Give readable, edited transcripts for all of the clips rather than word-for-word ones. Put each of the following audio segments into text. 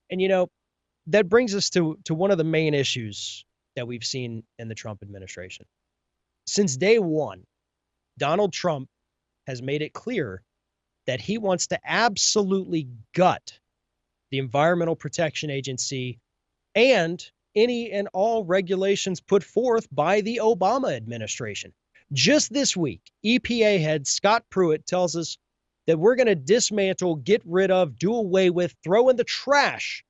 And, that brings us to one of the main issues that we've seen in the Trump administration. Since day one, Donald Trump has made it clear that he wants to absolutely gut the Environmental Protection Agency and any and all regulations put forth by the Obama administration. Just this week, EPA head Scott Pruitt tells us that we're going to dismantle, get rid of, do away with, throw in the trash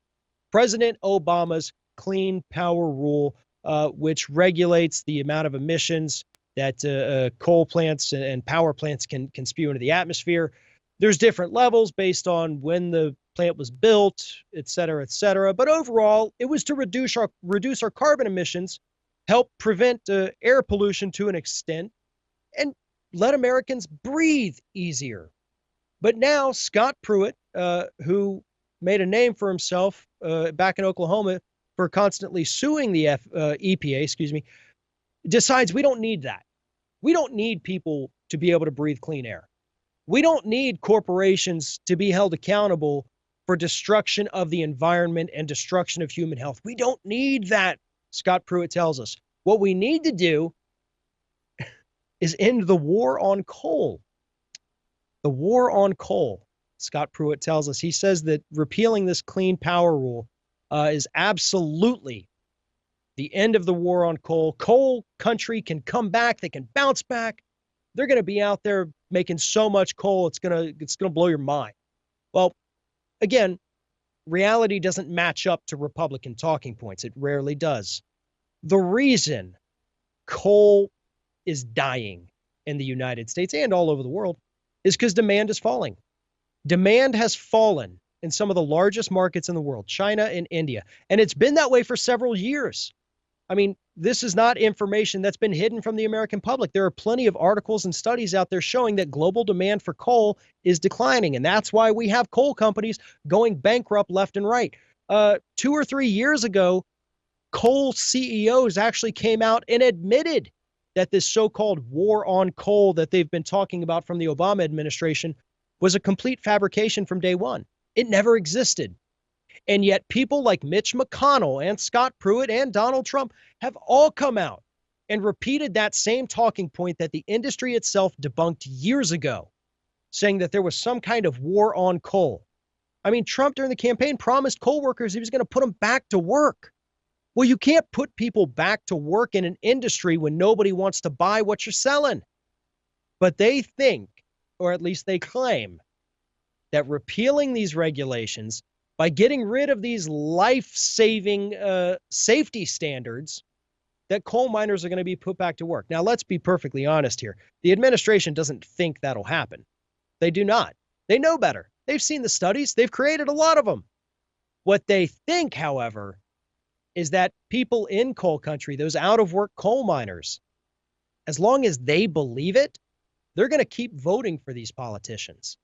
President Obama's Clean Power Rule, which regulates the amount of emissions that coal plants and power plants can spew into the atmosphere. There's different levels based on when the plant was built, et cetera, et cetera. But overall, it was to reduce our carbon emissions, help prevent air pollution to an extent, and let Americans breathe easier. But now Scott Pruitt, who made a name for himself back in Oklahoma for constantly suing the EPA, decides we don't need that. We don't need people to be able to breathe clean air. We don't need corporations to be held accountable for destruction of the environment and destruction of human health. We don't need that, Scott Pruitt tells us. What we need to do is end the war on coal. The war on coal, Scott Pruitt tells us. He says that repealing this Clean Power Rule is absolutely the end of the war on coal. Coal country can come back. They can bounce back. They're going to be out there making so much coal, it's going to blow your mind. Well, again, reality doesn't match up to Republican talking points. It rarely does. The reason coal is dying in the United States and all over the world is because demand is falling. Demand has fallen in some of the largest markets in the world, China and India. And it's been that way for several years. I mean, this is not information that's been hidden from the American public. There are plenty of articles and studies out there showing that global demand for coal is declining. And that's why we have coal companies going bankrupt left and right. 2 or 3 years ago, coal CEOs actually came out and admitted that this so-called war on coal that they've been talking about from the Obama administration was a complete fabrication from day one. It never existed. And yet people like Mitch McConnell and Scott Pruitt and Donald Trump have all come out and repeated that same talking point that the industry itself debunked years ago, saying that there was some kind of war on coal. I mean, Trump during the campaign promised coal workers he was going to put them back to work. Well, you can't put people back to work in an industry when nobody wants to buy what you're selling. But they think, or at least they claim, that repealing these regulations by getting rid of these life-saving safety standards, that coal miners are going to be put back to work. Now, let's be perfectly honest here. The administration doesn't think that'll happen. They do not. They know better. They've seen the studies. They've created a lot of them. What they think, however, is that people in coal country, those out-of-work coal miners, as long as they believe it, they're going to keep voting for these politicians.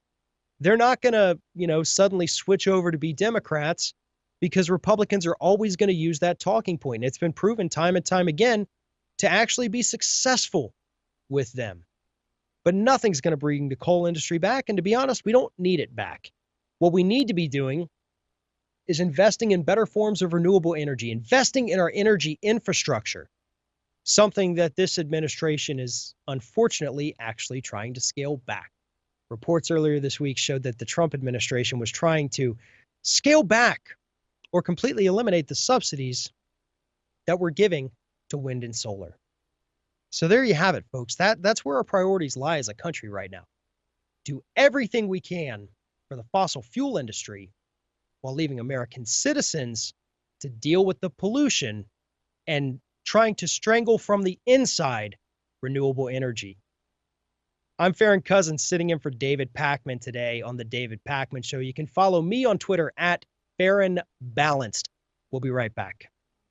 They're not going to, suddenly switch over to be Democrats because Republicans are always going to use that talking point. And it's been proven time and time again to actually be successful with them. But nothing's going to bring the coal industry back. And to be honest, we don't need it back. What we need to be doing is investing in better forms of renewable energy, investing in our energy infrastructure, something that this administration is unfortunately actually trying to scale back. Reports earlier this week showed that the Trump administration was trying to scale back or completely eliminate the subsidies that we're giving to wind and solar. So there you have it, folks. That's where our priorities lie as a country right now. Do everything we can for the fossil fuel industry while leaving American citizens to deal with the pollution and trying to strangle from the inside renewable energy. I'm Farron Cousins, sitting in for David Pakman today on the David Pakman Show. You can follow me on Twitter at FarronBalanced. We'll be right back.